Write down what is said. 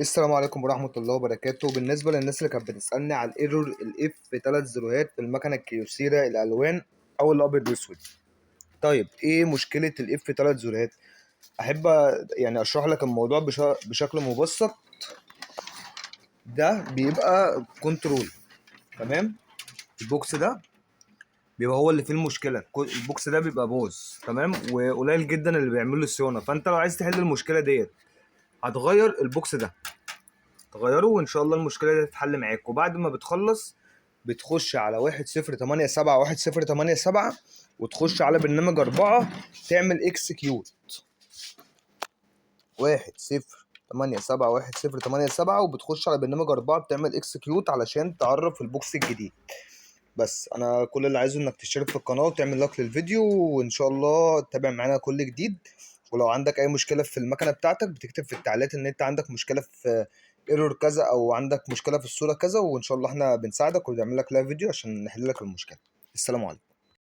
السلام عليكم ورحمة الله وبركاته. بالنسبة للناس اللي كانت بتسألني على الايرور الاف في 3 زيروهات في المكنة الكيوسيرا الألوان أو الأبيض وأسود. طيب ايه مشكلة الاف في 3 زيروهات؟ أحب يعني أشرح لك الموضوع بشكل مبسط. ده بيبقى كنترول، تمام؟ البوكس ده بيبقى هو اللي فيه المشكلة. البوكس ده بيبقى باظ، تمام، وقليل جدا اللي بيعمل له صيانة. فأنت لو عايز تحل المشكلة ديت هتغير البوكس ده، تغيره وان شاء الله المشكله دي تتحل معاك. وبعد ما بتخلص بتخش على 1087 وتخش على برنامج 4 تعمل اكسكيوت 1087 وبتخش على برنامج 4 بتعمل اكسكيوت علشان تعرف البوكس الجديد. بس انا كل اللي عايزه انك تشترك في القناه وتعمل لايك للفيديو، وان شاء الله تتابع معانا كل جديد. ولو عندك اي مشكله في المكنه بتاعتك بتكتب في التعليقات ان انت عندك مشكله في ايرور كذا او عندك مشكله في الصوره كذا، وان شاء الله احنا بنساعدك وبنعمل لك لايف فيديو عشان نحل لك المشكله. السلام عليكم.